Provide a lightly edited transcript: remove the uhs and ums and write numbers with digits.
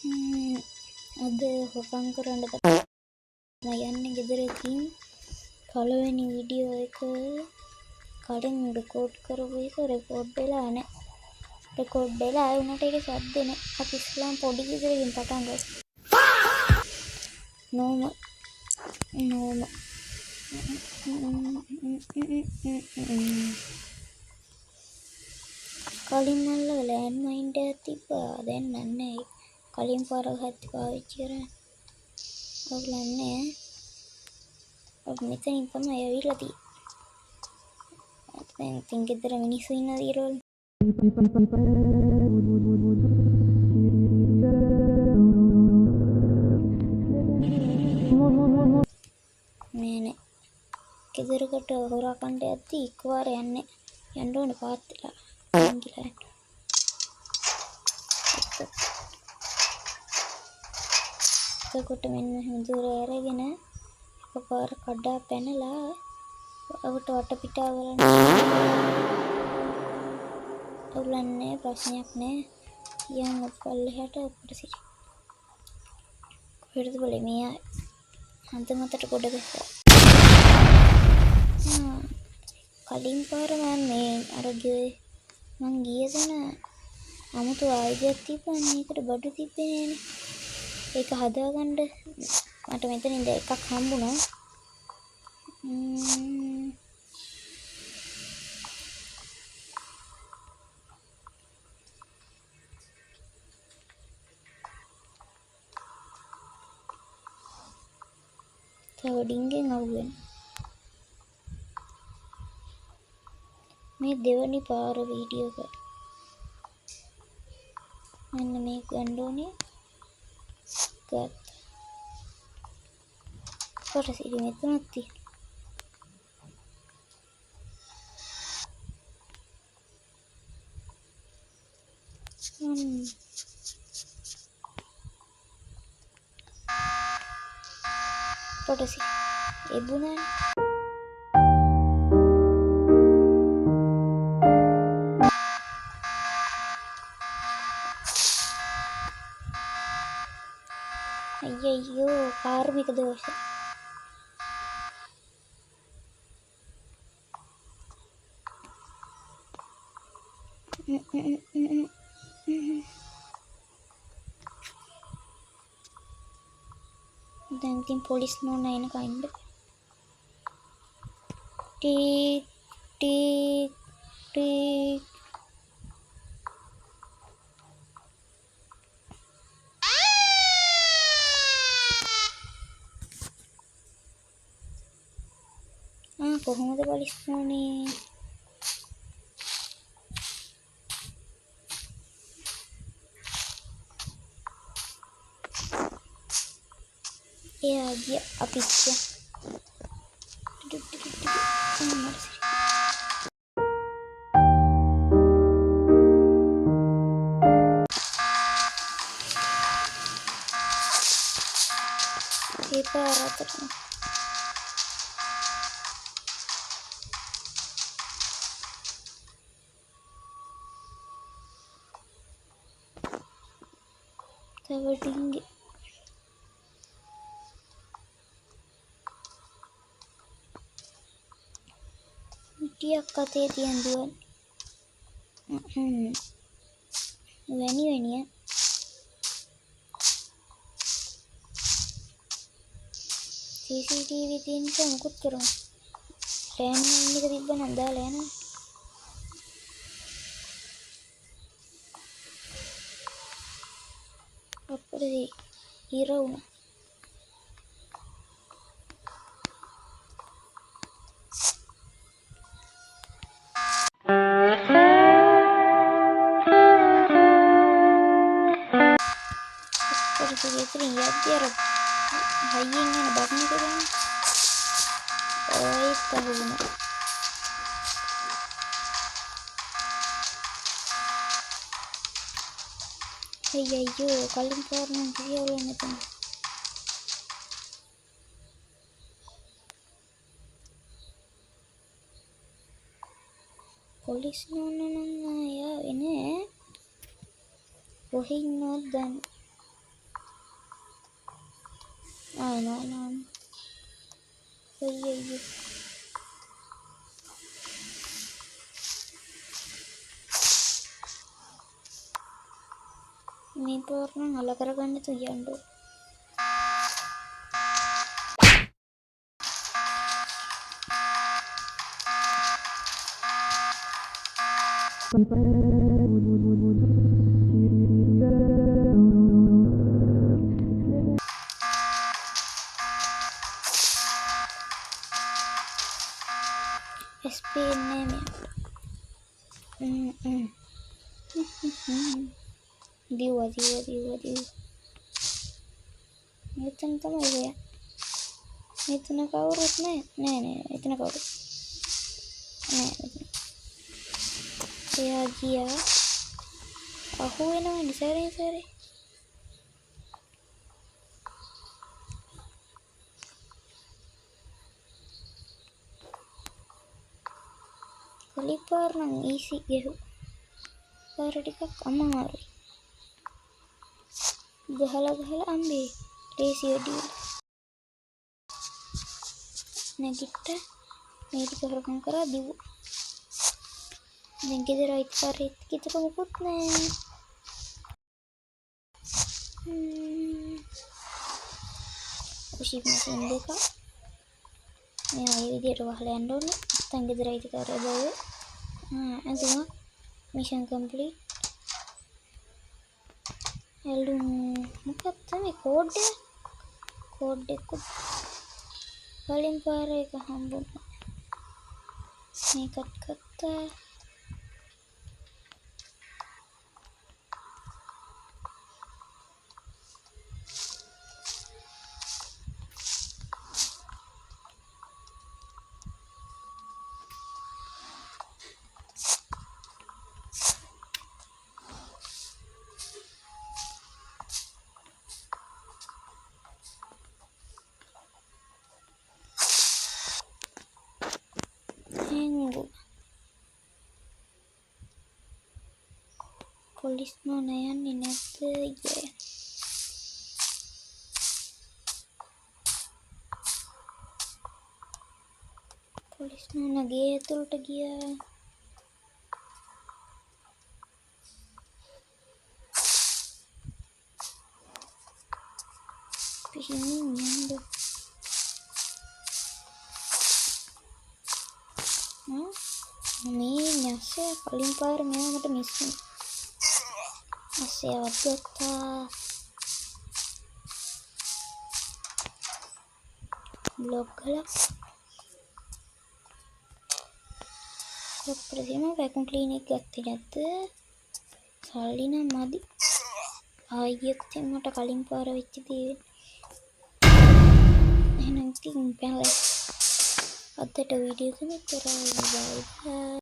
අද හොකම් කරන්න තමයි යන්නේ ගෙදරකින් පළවෙනි වීඩියෝ එක කලින් රෙකෝඩ් කරපු එක රෙකෝඩ් වෙලා නැහැ. රෙකෝඩ් වෙලා ආයෙ උනට ඒකේ ශබ්ද නැහැ. අපි ඉස්ලාම් පොඩි ගෙදරකින් පටන් ගමු. නෝම කලින් මල්ලක ලෑන්ඩ් මයින්ඩ් එකක් තිබ්බා. දැන් නැහැ. කලින් පාර ගහද්දි පාවිච්චි කරන්නේ. ඔව් නෑ. ඔව් මෙතනින් තමයි ඇවිල්ලා තියෙන්නේ. දැන් ඉතින් ගෙදර මිනිස්සු ඉන්නද ඊරෝල්? නෑ. ගෙදරකට හොරා කණ්ඩ යද්දි එක්වර යන්න ඕනේ පාත් වෙලා. ගිහලා එතකොට මෙන්න හඳුර අරගෙන එකපාර කඩා පැනලා අවට වටපිටාව වලට අවුලන්නේ ප්‍රශ්නයක් නෑ. යන් ඔප්පල්ලෙහාට අපිට සිට කොහෙද බලේ මෙයා හන්ද මතට ගොඩ ගස්සා. කලින් පාර මං ගිය තැන 아무තු ආයුධයක් තිබ්බන්නේ. ඒකට බඩු තිබ්බේ නෑනේ. ඒක හදාගන්න මට මෙතනින්ද එකක් හම්බුණා. තව ඩිංගෙන් අහුවෙන මේ දෙවනි පාර වීඩියෝ එක මෙන්න මේ ගන්න ඕනේ. ගත් කොටසිරි මෙතනක් තියෙනවා. කොටසි එබුණා අයියෝ කාර්මික දෝෂ. දැන් ඉතින් පොලිස් නෝන එනකන් ඉන්න. ටීක් ටීක් ටීක් කොහොමද පොලිස් නෝනේ? එයා ගියා අපිත් ඒ පාරට තව ඩිංගේ ටියක් අතේ තියන් දුවන්නේ. වැනිය CCTV තියෙන නිසා මොකුත් කරමු. ලෑන්ඩ් මයින් එක තිබ්බනම් දාලා යනවා. අපරේ ඉර වුණා. ඉතින් යද්දී අර හයියෙන් යන බටන් එක ගන්න. ඒත් අහුණා. අයියෝ කලින් පාර නම් කියලා නැතන. පොලිස් නෝන නම් ආයෙ නෑ. කොහේ ඉන්නවද දන්නේ. දානවා. අයියෝ. මේ පාර නම් අල කරගන්න තුයන්ඩෝ. SP name diwa මෙතන තමයි ගියා. මෙතන කවුරුත් නෑ එතන කවුරුත් නෑ. එයා ගියා. අහු වෙනවා නිසරේ. කලිපාර නම් ඊසි ගෙහු. පාර ටිකක් අමාරුයි. ගහලා අම්බේ රේසියඩිය. නැගිට මේ ටික හරකම් කරා දිව්වා. දැන් ගෙදර රයිට් පාරේ කිතක මොකුත් නෑ. කුෂිප් මැෂින් දෙක මේ ආයෙ විදියට වහලා යන්න ඕනේ. නැත්නම් ගෙදර රයිට් කාර්යය බව. අන්තිම මිෂන් කම්ප්ලීට්. එළුම් මොකක්ද මේ කෝඩ් එක කලින් පාර එක හම්බුණා. මේකත් ගත්තා. පොලිස් නෝනා යන්නේ නැද්ද අයියා? පොලිස් නෝනා ගේ ඇතුළට ගියා. පිහින් යන්න. මේ නැස්සේ කලින් පාර මෙයාට මිස් වුණා. අස්සයවත් ගත්තා. බ්ලොග් ගලක් කොප්‍රදීම වැකුම් ක්ලීනික් ගත්තේ නැද්ද? සල්ලි නම් මදි. ආයෙත් මට කලින් පාර වෙච්ච දේ. එහෙනම් ඉතින් පැනලා අදට වීඩියෝ එක මෙච්චරයි. බයි බයි.